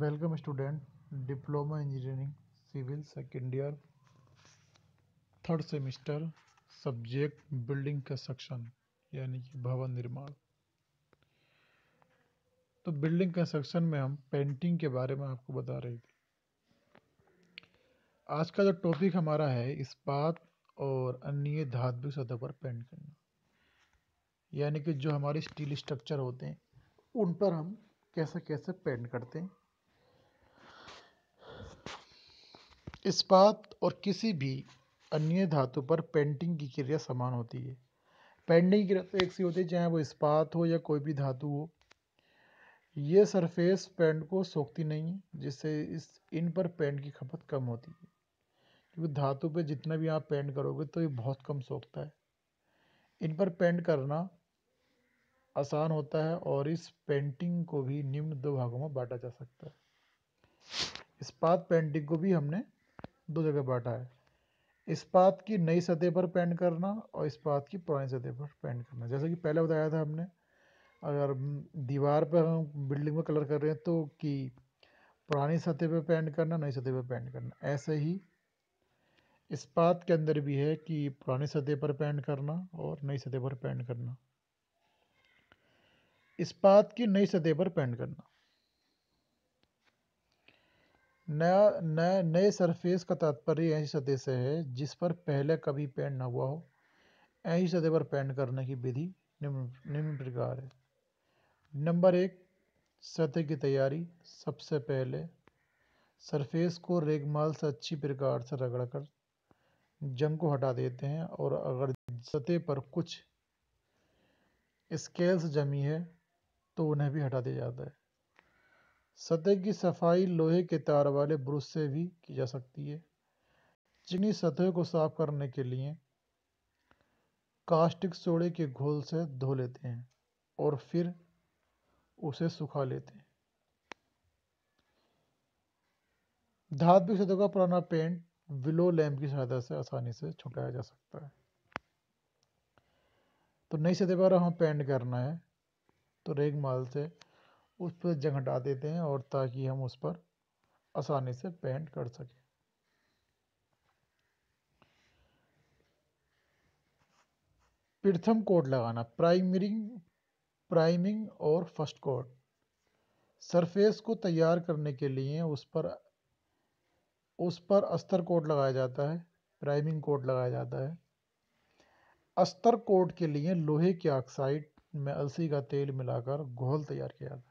Welcome student, diploma engineering civil second year third semester, subject building construction यानी कि भवन निर्माण। तो बिल्डिंग कंस्ट्रक्शन में हम पेंटिंग के बारे में आपको बता रहे थे। आज का जो टॉपिक हमारा है इस्पात और अन्य धात्विक सतह पर पेंट करना, यानी कि जो हमारे स्टील स्ट्रक्चर होते हैं उन पर हम कैसे कैसे पेंट करते हैं। इस्पात और किसी भी अन्य धातु पर पेंटिंग की क्रिया समान होती है। पेंटिंग की क्रिया तो एक सी होती है, चाहे वो इस्पात हो या कोई भी धातु हो। ये सरफेस पेंट को सोखती नहीं है, जिससे इन पर पेंट की खपत कम होती है, क्योंकि धातु पे जितना भी आप पेंट करोगे तो ये बहुत कम सोखता है। इन पर पेंट करना आसान होता है और इस पेंटिंग को भी निम्न दो भागों में बांटा जा सकता है। इस्पात पेंटिंग को भी हमने दो जगह बांटा है, इस्पात की नई सतह पर पेंट करना और इस्पात की पुरानी सतह पर पेंट करना। जैसे कि पहले बताया था हमने, अगर दीवार पर हम बिल्डिंग में कलर कर रहे हैं तो कि पुरानी सतह पर पेंट करना, नई सतह पर पेंट करना। ऐसे ही इस्पात के अंदर भी है कि पुरानी सतह पर पेंट करना और नई सतह पर पेंट करना। इस्पात की नई सतह पर पेंट करना, नए सरफेस का तात्पर्य ऐसी सतह से है जिस पर पहले कभी पेंट न हुआ हो। ऐसी सतह पर पेंट करने की विधि निम्न प्रकार है। नंबर 1, सतह की तैयारी। सबसे पहले सरफेस को रेगमाल से अच्छी प्रकार से रगड़कर जंग को हटा देते हैं, और अगर सतह पर कुछ स्केल्स जमी है तो उन्हें भी हटा दिया जाता है। सतह की सफाई लोहे के तार वाले ब्रश से भी की जा सकती है। चिकनी सतह को साफ करने के लिए कास्टिक सोडे के घोल से धो लेते हैं और फिर उसे सुखा लेते हैं। धात्विक सतह का पुराना पेंट विलो लैंप की सहायता से आसानी से छुटाया जा सकता है। तो नई सतह पर हमें पेंट करना है तो रेगमाल से उस पर जंग हटा देते हैं, और ताकि हम उस पर आसानी से पेंट कर सकें। प्रथम कोट लगाना, प्राइमिंग और फर्स्ट कोट। सरफेस को तैयार करने के लिए उस पर अस्तर कोट लगाया जाता है, प्राइमिंग कोट लगाया जाता है। अस्तर कोट के लिए लोहे के ऑक्साइड में अलसी का तेल मिलाकर घोल तैयार किया जाता है।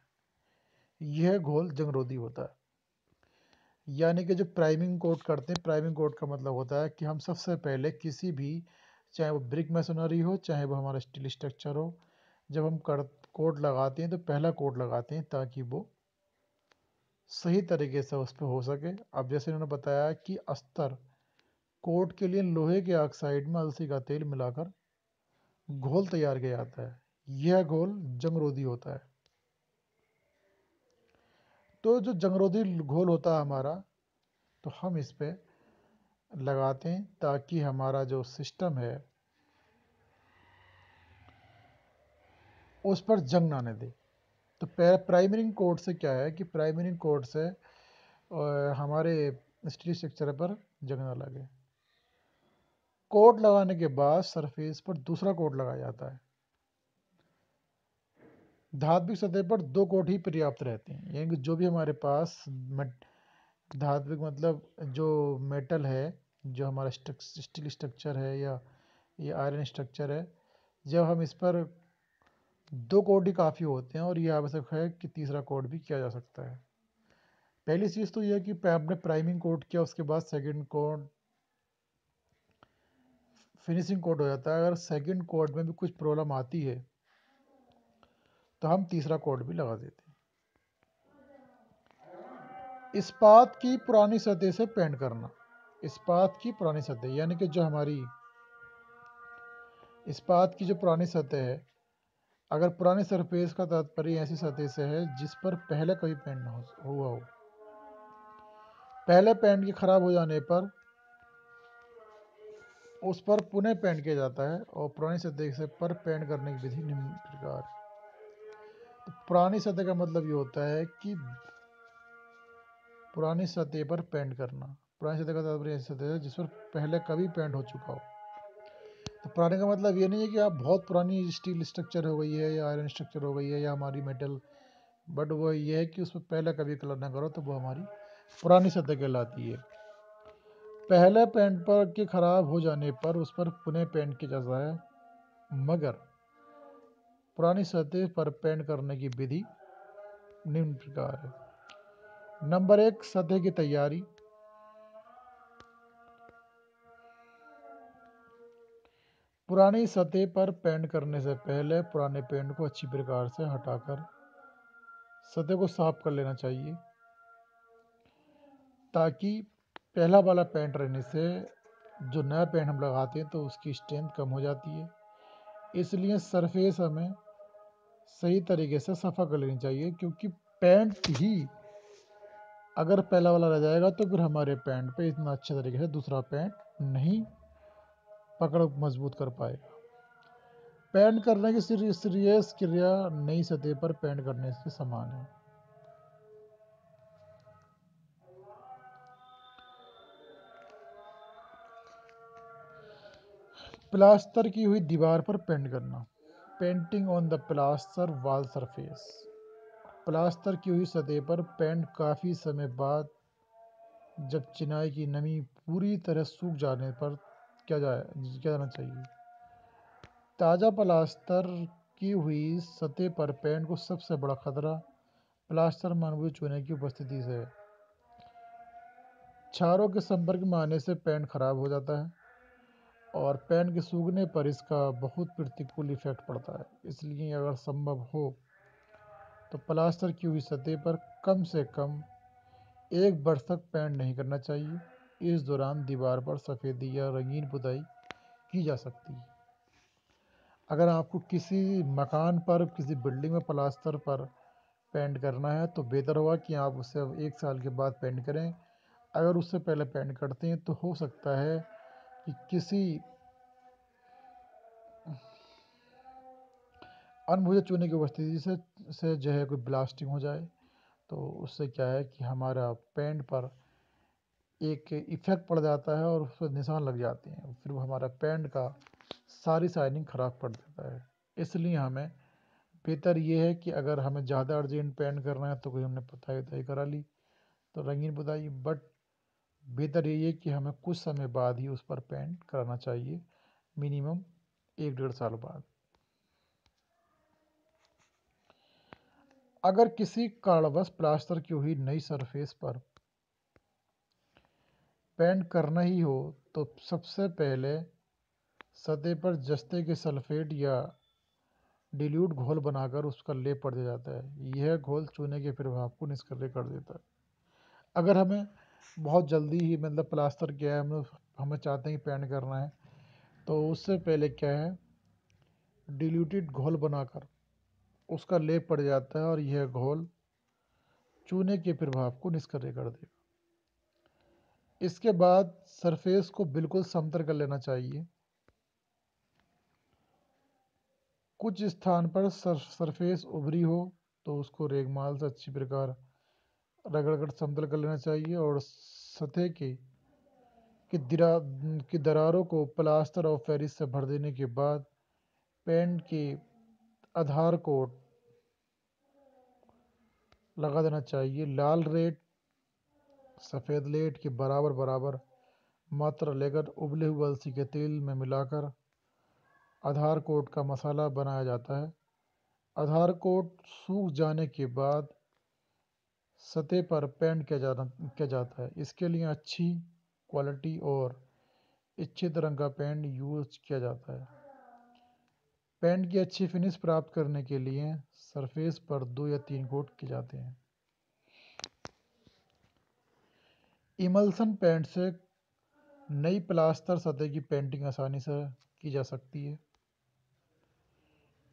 यह घोल जंगरोधी होता है। यानी कि जो प्राइमिंग कोट करते हैं, प्राइमिंग कोट का मतलब होता है कि हम सबसे पहले किसी भी, चाहे वो ब्रिक मैसनरी हो चाहे वो हमारा स्टील स्ट्रक्चर हो, जब हम कोट लगाते हैं तो पहला कोट लगाते हैं ताकि वो सही तरीके से उस पर हो सके। अब जैसे उन्होंने बताया कि अस्तर कोट के लिए लोहे के ऑक्साइड में अलसी का तेल मिलाकर घोल तैयार किया जाता है। यह घोल जंगरोधी होता है। तो जो जंगरोधी घोल होता है हमारा, तो हम इस पे लगाते हैं ताकि हमारा जो सिस्टम है उस पर जंग ना आने दे। तो प्राइमरिंग कोट से क्या है कि प्राइमरिंग कोट से हमारे स्टील स्ट्रक्चर पर जंग ना लगे। कोट लगाने के बाद सरफेस पर दूसरा कोट लगाया जाता है। धात्विक सतह पर दो कोट ही पर्याप्त रहते हैं, यानी कि जो भी हमारे पास धात्विक मतलब जो मेटल है, जो हमारा स्टील स्ट्रक्चर है या ये आयरन स्ट्रक्चर है, जब हम इस पर दो कोट ही काफ़ी होते हैं, और ये आवश्यक है कि तीसरा कोट भी किया जा सकता है। पहली चीज़ तो यह है कि आपने प्राइमिंग कोट किया, उसके बाद सेकंड कोट फिनिशिंग कोट हो जाता है। अगर सेकंड कोट में भी कुछ प्रॉब्लम आती है तो हम तीसरा कोट भी लगा देते हैं। इस्पात की पुरानी सतह से पेंट करना। इस्पात की पुरानी सतह यानी कि जो हमारी इस्पात की जो पुरानी सतह है, अगर पुरानी सरफेस का तात्पर्य ऐसी सतह से है जिस पर पहले कभी पेंट ना हुआ हो। पहले पेंट के खराब हो जाने पर उस पर पुनः पेंट किया जाता है, और पुरानी सतह से पर पेंट करने की विधि निम्न प्रकार। तो पुरानी सतह का मतलब ये होता है कि पुरानी सतह पर पेंट करना। पुरानी सतह का तात्पर्य ऐसी सतह है जिस पर पहले कभी पेंट हो चुका हो। तो पुराने का मतलब ये नहीं है कि आप बहुत पुरानी स्टील स्ट्रक्चर हो गई है या आयरन स्ट्रक्चर हो गई है या हमारी मेटल, बट वो ये है कि उस पर पहले कभी कलर ना करो तो वो हमारी पुरानी सतह कहलाती है। पहले पेंट पर के खराब हो जाने पर उस पर पुनः पेंट किया जाता है, मगर पुरानी सतह पर पेंट करने की विधि निम्न प्रकार है। नंबर 1, सतह की तैयारी। पुरानी सतह पर पेंट करने से पहले पुराने पेंट को अच्छी प्रकार से हटाकर सतह को साफ कर लेना चाहिए, ताकि पहला वाला पेंट रहने से जो नया पेंट हम लगाते हैं तो उसकी स्ट्रेंथ कम हो जाती है। इसलिए सरफेस हमें सही तरीके से सफ़ा कर लेनी चाहिए, क्योंकि पेंट ही अगर पहला वाला रह जाएगा तो फिर हमारे पेंट पे इतना अच्छे तरीके से दूसरा पेंट नहीं पकड़ मजबूत कर पाएगा। पेंट करने की सीरियस क्रिया नई सतह पर पेंट करने के समान है। प्लास्टर की हुई दीवार पर पेंट करना। Painting on the plaster wall surface. Plaster की हुई सतह पर पेंट काफ़ी समय बाद जब चिनाई की नमी पूरी तरह सूख जाने पर किया जाना चाहिए। ताज़ा प्लास्टर की हुई सतह पर पेंट को सबसे बड़ा खतरा प्लास्टर में अनुभवी चूने की उपस्थिति से है। क्षारों के संपर्क में आने से पेंट खराब हो जाता है और पेंट के सूखने पर इसका बहुत प्रतिकूल इफेक्ट पड़ता है। इसलिए अगर संभव हो तो प्लास्टर की हुई सतह पर कम से कम 1 वर्ष तक पेंट नहीं करना चाहिए। इस दौरान दीवार पर सफ़ेदी या रंगीन पुताई की जा सकती है। अगर आपको किसी मकान पर, किसी बिल्डिंग में प्लास्टर पर पेंट करना है तो बेहतर होगा कि आप उसे 1 साल के बाद पेंट करें। अगर उससे पहले पेंट करते हैं तो हो सकता है कि किसी अनबुझे चूने की उपस्थिति से जो है कोई ब्लास्टिंग हो जाए, तो उससे क्या है कि हमारा पेंट पर एक इफेक्ट पड़ जाता है और उस पर निशान लग जाते हैं, फिर वो हमारा पेंट का सारी शाइनिंग ख़राब कर देता है। इसलिए हमें बेहतर ये है कि अगर हमें ज़्यादा अर्जेंट पेंट करना है तो कोई हमने पुताई उताई करा ली तो रंगीन पुताई, बट बेहतर यही है कि हमें कुछ समय बाद ही उस पर पेंट कराना चाहिए, मिनिमम 1-1.5 साल बाद। अगर किसी कारणवश प्लास्टर की हुई नई सरफेस पर पेंट करना ही हो तो सबसे पहले सतह पर जस्ते के सल्फेट या डिल्यूट घोल बनाकर उसका लेप पड़ दिया जाता है। यह घोल चूने के प्रभाव को निष्क्रिय कर देता है। अगर हमें बहुत जल्दी ही मतलब प्लास्टर किया है, हमें चाहते हैं कि पेंट करना है, तो उससे पहले क्या है, डिल्यूटेड घोल बनाकर उसका लेप पड़ जाता है और यह घोल चूने के प्रभाव को निष्क्रिय कर देगा। इसके बाद सरफेस को बिल्कुल समतल कर लेना चाहिए। कुछ स्थान पर सरफेस उभरी हो तो उसको रेगमाल से अच्छी प्रकार रगड़कर समतल कर लेना चाहिए और सतह की दरारों को प्लास्टर ऑफ पेरिस से भर देने के बाद पेंट के आधार को लगा देना चाहिए। लाल रेत सफ़ेद लेट के बराबर बराबर मात्रा लेकर उबले हुए अलसी के तेल में मिलाकर आधार कोट का मसाला बनाया जाता है। आधार कोट सूख जाने के बाद सतह पर पेंट किया जाता है। इसके लिए अच्छी क्वालिटी और इच्छित रंग का पेंट यूज किया जाता है। पेंट की अच्छी फिनिश प्राप्त करने के लिए सरफेस पर 2 या 3 कोट किए जाते हैं। इमल्सन पेंट से नई प्लास्टर सतह की पेंटिंग आसानी से की जा सकती है।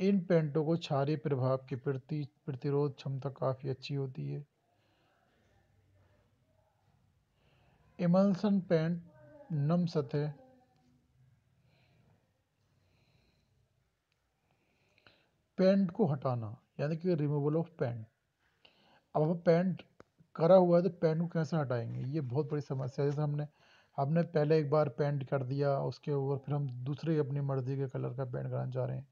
इन पेंटों को क्षारीय प्रभाव की प्रतिरोध क्षमता काफ़ी अच्छी होती है। इमल्सन पेंट नम सतह पेंट को हटाना यानी कि रिमूवल ऑफ पेंट। अब हम पेंट करा हुआ है तो पेंट को कैसे हटाएंगे, ये बहुत बड़ी समस्या है। जैसे हमने हमने पहले एक बार पेंट कर दिया, उसके ऊपर फिर हम दूसरे अपनी मर्जी के कलर का पेंट कराना चाह रहे हैं,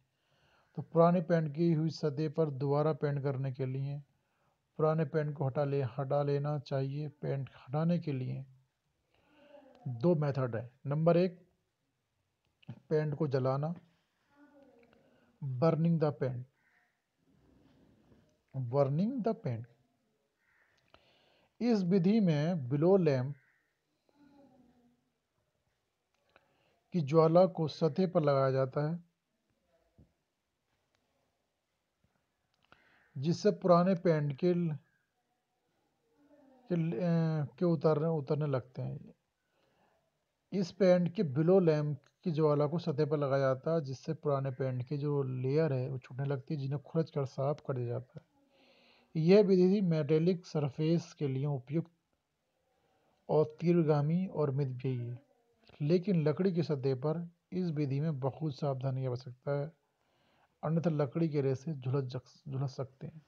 तो पुराने पेंट की हुई सतह पर दोबारा पेंट करने के लिए पुराने पेंट को हटा लेना चाहिए। पेंट हटाने के लिए दो मेथड है। नंबर एक, पेंट को जलाना, burning the paint. Burning the paint, इस विधि में बिलो लैंप की ज्वाला को सतह पर लगाया जाता है, जिससे पुराने पेंट के उतरने लगते हैं। इस पेंट के बिलो लैंप की ज्वाला को सतह पर लगाया जाता है, जिससे पुराने पेंट की जो लेयर है वो छूटने लगती है, जिन्हें खुरच कर साफ कर दिया जाता है। यह विधि मेटेलिक सरफेस के लिए उपयुक्त और तीव्रगामी और मितव्ययी है, लेकिन लकड़ी की सतह पर इस विधि में बहुत सावधानी की आवश्यकता है, अन्यथा लकड़ी के रेशे झुलस सकते हैं।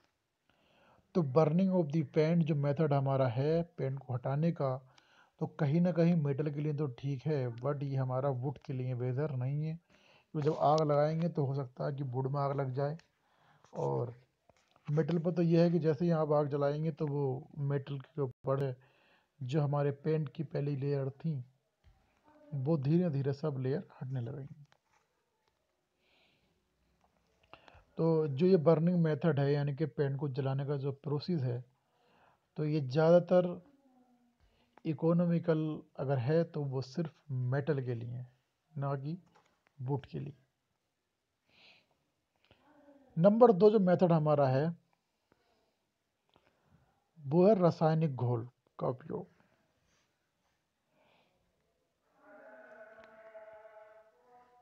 तो बर्निंग ऑफ दी पेंट जो मेथड हमारा है पेंट को हटाने का, तो कहीं ना कहीं मेटल के लिए तो ठीक है, बट ये हमारा वुड के लिए बेहतर नहीं है। तो जब आग लगाएंगे तो हो सकता है कि वुड में आग लग जाए, और मेटल पर तो यह है कि जैसे ही आप आग जलाएंगे तो वो मेटल के ऊपर जो हमारे पेंट की पहली लेयर थी वो धीरे धीरे सब लेयर हटने लगेंगी। तो जो ये बर्निंग मेथड है, यानी कि पेंट को जलाने का जो प्रोसेस है, तो ये ज़्यादातर इकोनॉमिकल अगर है तो वो सिर्फ मेटल के लिए है, ना कि वुड के लिए। नंबर 2 जो मेथड हमारा है वो है रासायनिक घोल का उपयोग।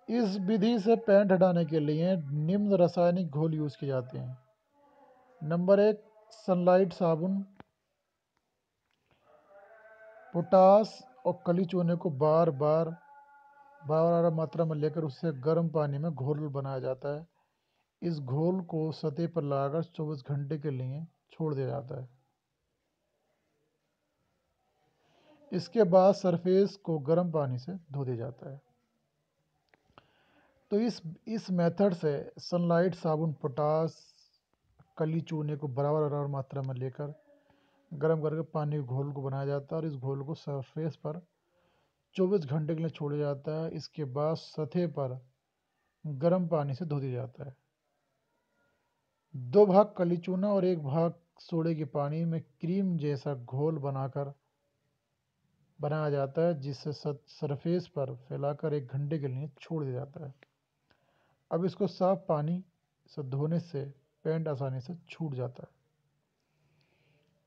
इस विधि से पेंट हटाने के लिए निम्न रासायनिक घोल यूज किए जाते हैं। नंबर 1, सनलाइट साबुन। पोटास और कली चूने को बार बार मात्रा में लेकर उससे गर्म पानी में घोल बनाया जाता है। इस घोल को सतह पर लगाकर 24 घंटे के लिए छोड़ दिया जाता है। इसके बाद सरफेस को गर्म पानी से धो दिया जाता है। तो इस मेथड से सनलाइट साबुन, पोटास, कली चूने को बराबर मात्रा में लेकर गर्म करके पानी के घोल को बनाया जाता है, और इस घोल को सरफेस पर 24 घंटे के लिए छोड़ा जाता है। इसके बाद सतह पर गर्म पानी से धो दिया जाता है। 2 भाग कली चूना और 1 भाग सोडे के पानी में क्रीम जैसा घोल बनाया जाता है, जिसे सरफेस पर फैलाकर 1 घंटे के लिए छोड़ दिया जाता है। अब इसको साफ पानी से धोने से पेंट आसानी से छूट जाता है।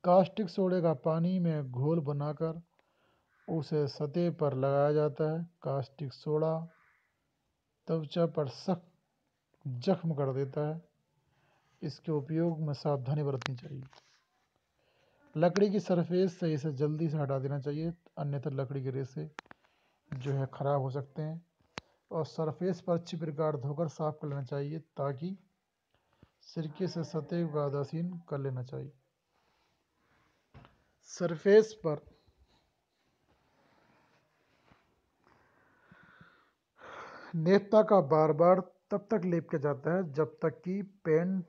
कास्टिक सोडे का पानी में घोल बनाकर उसे सतह पर लगाया जाता है। कास्टिक सोडा त्वचा पर सख्त जख्म कर देता है। इसके उपयोग में सावधानी बरतनी चाहिए। लकड़ी की सरफेस से इसे जल्दी से हटा देना चाहिए, अन्यथा लकड़ी के रेशे जो है ख़राब हो सकते हैं। और सरफेस पर अच्छी प्रकार धोकर साफ कर लेना चाहिए, ताकि सिरके से सतह को आदासीन कर लेना चाहिए। सरफेस पर नेपता का बार बार तब तक लेप किया जाता है जब तक कि पेंट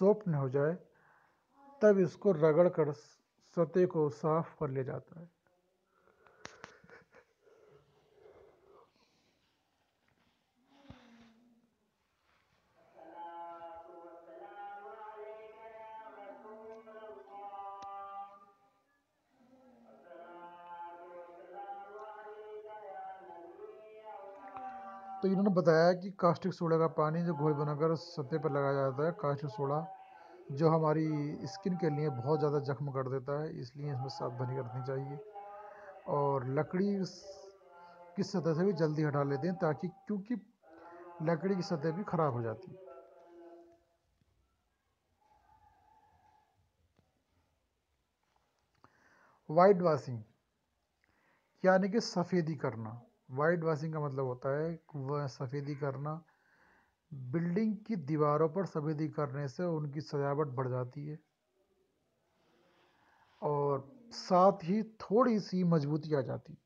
सॉफ्ट न हो जाए, तब इसको रगड़ कर सतह को साफ कर लिया जाता है। तो इन्होंने बताया कि कास्टिक सोडा का पानी जो घोल बनाकर सतह पर लगाया जाता है। कास्टिक सोडा जो हमारी स्किन के लिए बहुत ज़्यादा जख्म कर देता है, इसलिए इसमें सावधानी रखनी चाहिए। और लकड़ी की सतह से भी जल्दी हटा लेते हैं, ताकि क्योंकि लकड़ी की सतह भी खराब हो जाती है। वाइट वॉशिंग यानी कि सफ़ेदी करना। वाइट वॉशिंग का मतलब होता है वह सफ़ेदी करना। बिल्डिंग की दीवारों पर सफ़ेदी करने से उनकी सजावट बढ़ जाती है। साथ ही थोड़ी सी मजबूती आ जाती।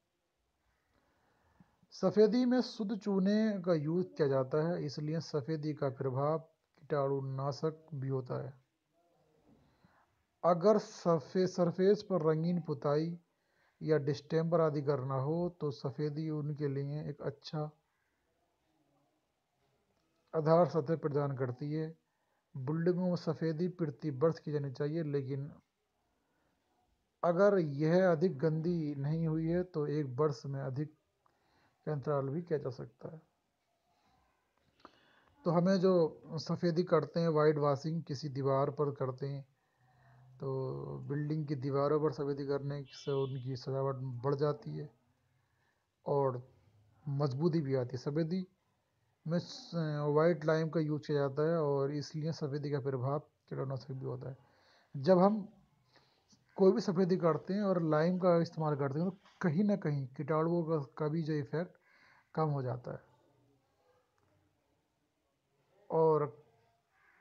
सफ़ेदी में शुद्ध चूने का यूज़ किया जाता है, इसलिए सफ़ेदी का प्रभाव कीटाणुनाशक भी होता है। अगर सरफेस पर रंगीन पुताई या डिस्टेम्पर आदि करना हो तो सफ़ेदी उनके लिए एक अच्छा आधार सतह प्रदान करती है। बिल्डिंगों में सफ़ेदी प्रति वर्ष की जानी चाहिए, लेकिन अगर यह अधिक गंदी नहीं हुई है तो एक वर्ष में अधिक का अंतराल भी किया जा सकता है। तो हमें जो सफ़ेदी करते हैं, वाइट वॉशिंग किसी दीवार पर करते हैं, तो बिल्डिंग की दीवारों पर सफ़ेदी करने से उनकी सजावट बढ़ जाती है और मजबूती भी आती है। सफ़ेदी में वाइट लाइम का यूज किया जाता है और इसलिए सफ़ेदी का प्रभाव कीटाणुनाशक भी होता है। जब हम कोई भी सफ़ेदी करते हैं और लाइम का इस्तेमाल करते हैं तो कहीं ना कहीं कीटाणुओं का भी जो इफेक्ट कम हो जाता है। और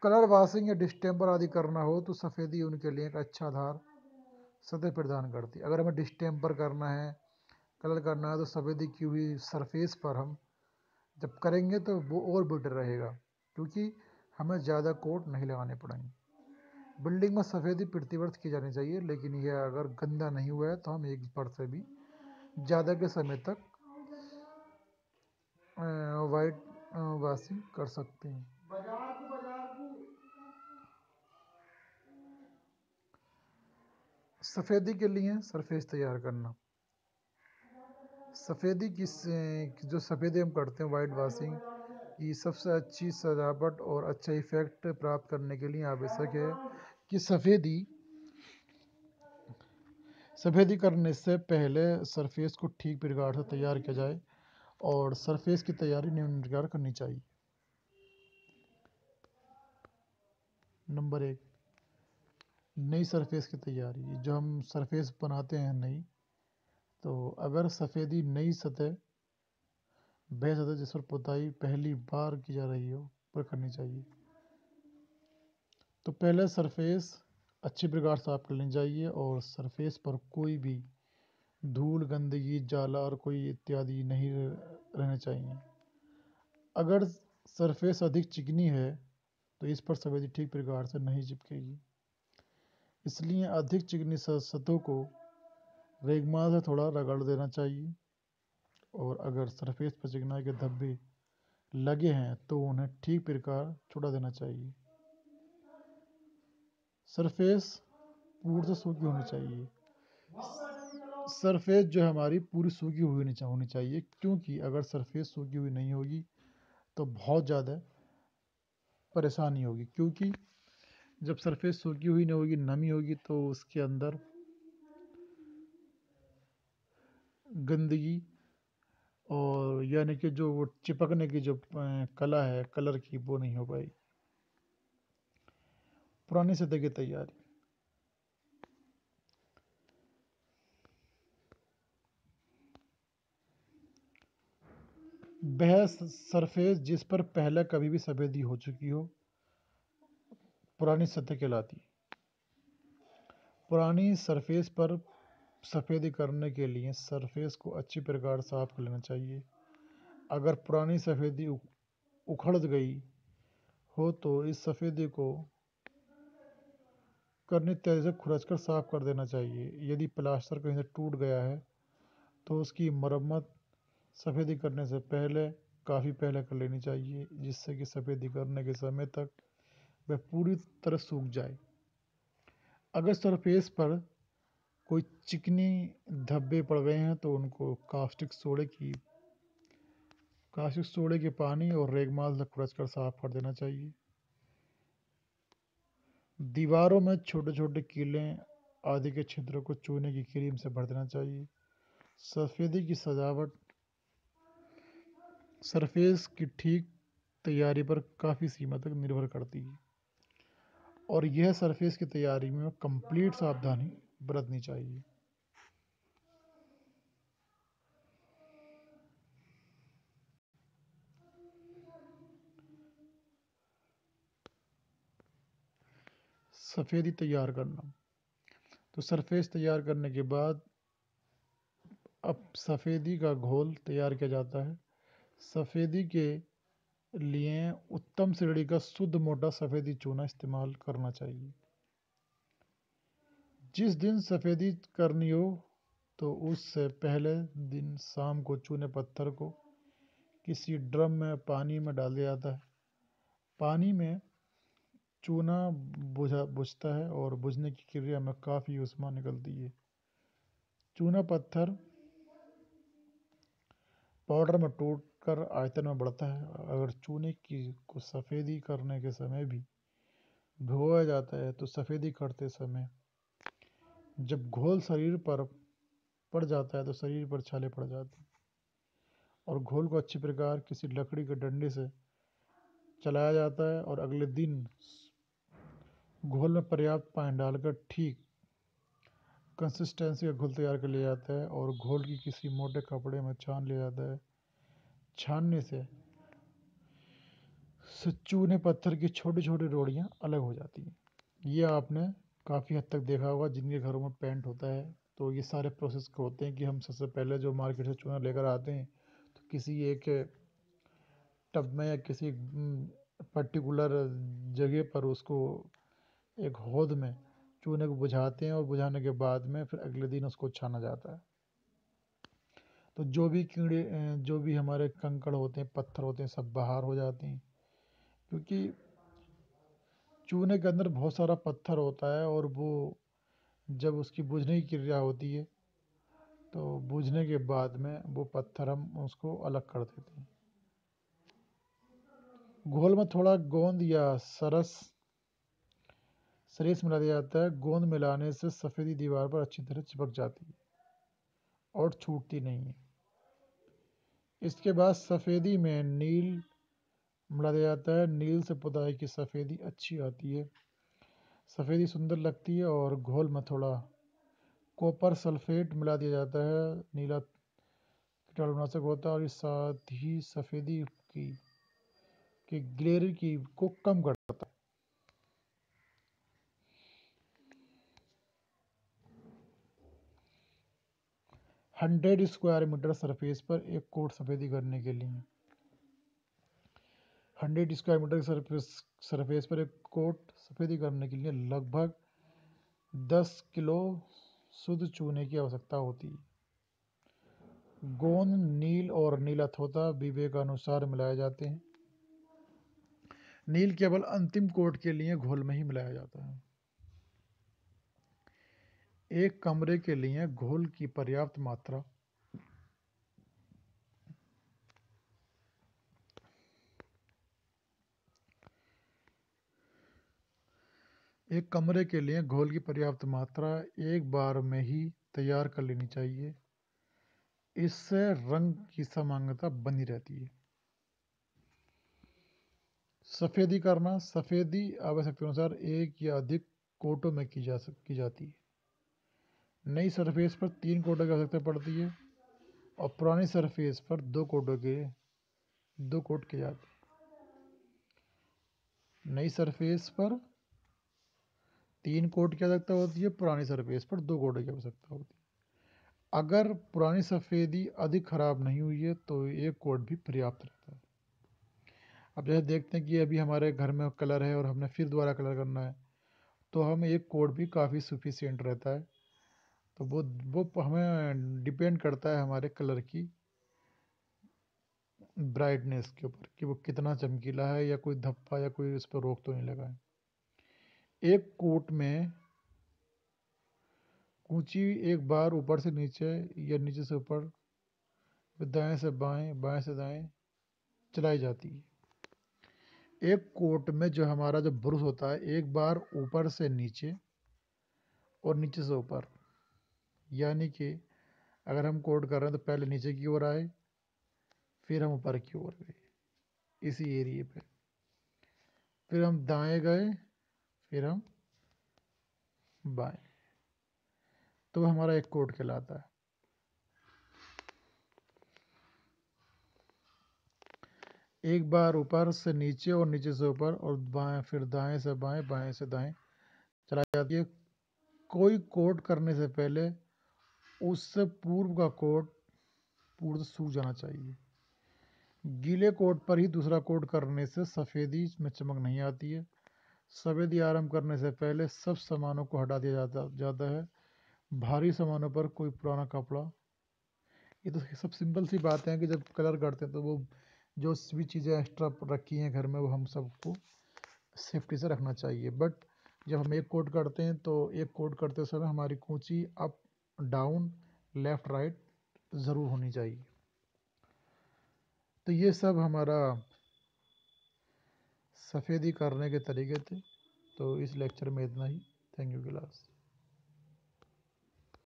कलर वॉशिंग या डिस्टेम्पर आदि करना हो तो सफ़ेदी उनके लिए एक अच्छा आधार सतह प्रदान करती है। अगर हमें डिस्टेम्पर करना है, कलर करना है, तो सफ़ेदी की हुई सरफेस पर हम जब करेंगे तो वो और बेटर रहेगा, क्योंकि हमें ज़्यादा कोट नहीं लगाने पड़ेंगे। बिल्डिंग में सफ़ेदी प्रतिवर्ष की जानी चाहिए, लेकिन यह अगर गंदा नहीं हुआ है तो हम एक वर्ष से भी ज़्यादा के समय तक वाइट वॉशिंग कर सकते हैं। सफ़ेदी के लिए सरफेस तैयार करना। सफ़ेदी जो सफ़ेदी हम करते हैं, वाइट वॉशिंग की सबसे अच्छी सजावट और अच्छा इफेक्ट प्राप्त करने के लिए आवश्यक है कि सफ़ेदी करने से पहले सरफेस को ठीक प्रकार से तैयार किया जाए और सरफेस की तैयारी निम्न प्रकार करनी चाहिए। नंबर 1, नई सरफेस की तैयारी। जो हम सरफेस बनाते हैं नई, तो अगर सफ़ेदी नई सतह वह सतह जिस पर पुताई पहली बार की जा रही हो पर करनी चाहिए। तो पहले सरफेस अच्छी प्रकार साफ कर लेनी चाहिए और सरफेस पर कोई भी धूल, गंदगी, जाला और कोई इत्यादि नहीं रहने चाहिए। अगर सरफेस अधिक चिकनी है तो इस पर सफ़ेदी ठीक प्रकार से नहीं चिपकेगी, इसलिए अधिक चिकनी सतहों को रेगमाल से थोड़ा रगड़ देना चाहिए। और अगर सरफेस पर चिकनाई के धब्बे लगे हैं तो उन्हें ठीक प्रकार छुड़ा देना चाहिए। सरफेस पूर्ण से सूखी होनी चाहिए। सरफेस जो हमारी पूरी सूखी हुई होनी चाहिए, क्योंकि अगर सरफेस सूखी हुई नहीं होगी तो बहुत ज़्यादा परेशानी होगी, क्योंकि जब सरफेस सूखी हुई नहीं होगी, नमी होगी, तो उसके अंदर गंदगी और यानी कि जो वो चिपकने की जो कला है कलर की, वो नहीं हो पाएगी। पुरानी सतह की तैयारी। वह सरफेस जिस पर पहले कभी भी सफ़ेदी हो चुकी हो पुरानी सतह कहलाती है। पुरानी सरफेस पर सफ़ेदी करने के लिए सरफेस को अच्छी प्रकार साफ कर लेना चाहिए। अगर पुरानी सफ़ेदी उखड़ गई हो तो इस सफ़ेदी को करनी तेज़ी से खुरच कर साफ कर देना चाहिए। यदि प्लास्टर कहीं से टूट गया है तो उसकी मरम्मत सफ़ेदी करने से पहले काफ़ी पहले कर लेनी चाहिए, जिससे कि सफ़ेदी करने के समय तक वह पूरी तरह सूख जाए। अगर सरफेस पर कोई चिकनी धब्बे पड़ गए हैं तो उनको कास्टिक सोडे के पानी और रेगमाल से खुरच कर साफ कर देना चाहिए। दीवारों में छोटे छोटे कीले आदि के छिद्रों को चूने की क्रीम से भर देना चाहिए। सफ़ेदी की सजावट सरफेस की ठीक तैयारी पर काफ़ी सीमा तक निर्भर करती है और यह सरफेस की तैयारी में कंप्लीट सावधानी बरतनी चाहिए। सफ़ेदी तैयार करना। तो सरफेस तैयार करने के बाद अब सफ़ेदी का घोल तैयार किया जाता है। सफ़ेदी के लिए उत्तम श्रेणी का शुद्ध मोटा सफ़ेदी चूना इस्तेमाल करना चाहिए। जिस दिन सफ़ेदी करनी हो तो उससे पहले दिन शाम को चूने पत्थर को किसी ड्रम में पानी में डाल दिया जाता है। पानी में चूना बुझता है और बुझने की क्रिया में काफ़ी ऊष्मा निकलती है। चूना पत्थर पाउडर में टूटकर आयतन में बढ़ता है। अगर चूने को सफ़ेदी करने के समय भी भिगोया जाता है तो सफ़ेदी करते समय जब घोल शरीर पर पड़ जाता है तो शरीर पर छाले पड़ जाते हैं और घोल को अच्छी प्रकार किसी लकड़ी के डंडे से चलाया जाता है और अगले दिन घोल में पर्याप्त पानी डालकर ठीक कंसिस्टेंसी का घोल तैयार कर लिया जाता है और घोल की किसी मोटे कपड़े में छान लिया जाता है। छानने से चूने पत्थर की छोटी छोटी रोड़ियाँ अलग हो जाती हैं। ये आपने काफ़ी हद तक देखा होगा जिनके घरों में पेंट होता है। तो ये सारे प्रोसेस होते हैं कि हम सबसे पहले जो मार्केट से चूना लेकर आते हैं तो किसी एक टब में या किसी पर्टिकुलर जगह पर उसको एक होद में चूने को बुझाते हैं और बुझाने के बाद में फिर अगले दिन उसको छाना जाता है। तो जो भी कीड़े जो भी हमारे कंकड़ होते हैं, पत्थर होते हैं, सब बाहर हो जाते हैं क्योंकि चूने के अंदर बहुत सारा पत्थर होता है और वो जब उसकी बुझने की क्रिया होती है तो बुझने के बाद में वो पत्थर हम उसको अलग कर देते हैं। घोल में थोड़ा गोंद या सरेस मिला दिया जाता है। गोंद मिलाने से सफ़ेदी दीवार पर अच्छी तरह चिपक जाती है और छूटती नहीं है। इसके बाद सफ़ेदी में नील मिला दिया जाता है। नील से पुताई की सफ़ेदी अच्छी आती है, सफ़ेदी सुंदर लगती है और घोल में थोड़ा कॉपर सल्फेट मिला दिया जाता है। नीला कीटाणुनाशक होता है और इस साथ ही सफ़ेदी की ग्लेयर को कम करता है। 100 स्क्वायर मीटर सरफेस पर एक कोट सफ़ेदी करने के लिए 100 स्क्वायर मीटर सरफेस पर एक कोट सफ़ेदी करने के लिए लगभग 10 किलो शुद्ध चूने की आवश्यकता होती है। गोंद, नील और नीला थोथा विवेकानुसार मिलाए जाते हैं। नील केवल अंतिम कोट के लिए घोल में ही मिलाया जाता है। एक कमरे के लिए घोल की पर्याप्त मात्रा एक कमरे के लिए घोल की पर्याप्त मात्रा एक बार में ही तैयार कर लेनी चाहिए। इससे रंग की समानता बनी रहती है। सफ़ेदी करना, सफ़ेदी आवश्यकता अनुसार एक या अधिक कोटों में की जाती है। नई सरफेस पर 3 कोटों की आवश्यकता पड़ती है और पुरानी सरफेस पर 2 कोट किए जाते हैं। नई सरफेस पर 3 कोट की आवश्यकता होती है, पुरानी सरफेस पर 2 कोटों की आवश्यकता होती है। अगर पुरानी सफ़ेदी अधिक ख़राब नहीं हुई है तो एक कोट भी पर्याप्त रहता है। अब जैसे देखते हैं कि अभी हमारे घर में कलर है और हमने फिर दोबारा कलर करना है तो हम एक कोट भी काफ़ी सफिशिएंट रहता है। तो वो हमें डिपेंड करता है हमारे कलर की ब्राइटनेस के ऊपर कि वो कितना चमकीला है या कोई धब्बा या कोई उस पर रोक तो नहीं लगा है। एक कोट में कूंची एक बार ऊपर से नीचे या नीचे से ऊपर, दाएं से बाएं, बाएं से दाएं चलाई जाती है। एक कोट में जो हमारा जो ब्रश होता है एक बार ऊपर से नीचे और नीचे से ऊपर, यानी कि अगर हम कोट कर रहे हैं तो पहले नीचे की ओर आए फिर हम ऊपर की ओर गए इसी एरिए पे, फिर हम दाएं गए फिर हम बाएं, तो हमारा एक कोट कहलाता है। एक बार ऊपर से नीचे और नीचे से ऊपर और बाएं, फिर दाएं से बाएं, बाएं से दाएं चलाई जाती है कोई कोट करने से पहले उससे पूर्व का कोट पूर्ण सूख जाना चाहिए। गीले कोट पर ही दूसरा कोट करने से सफ़ेदी में चमक नहीं आती है। सफ़ेदी आरंभ करने से पहले सब सामानों को हटा दिया जाता है। भारी सामानों पर कोई पुराना कपड़ा, ये तो सब सिंपल सी बात है कि जब कलर करते हैं तो वो जो भी चीज़ें एक्स्ट्रा रखी हैं घर में वो हम सबको सेफ्टी से रखना चाहिए। बट जब हम एक कोट करते हैं तो एक कोट करते समय हमारी कूंची अप डाउन लेफ़्ट राइट ज़रूर होनी चाहिए। तो ये सब हमारा सफ़ेदी करने के तरीके थे। तो इस लेक्चर में इतना ही। Thank you class.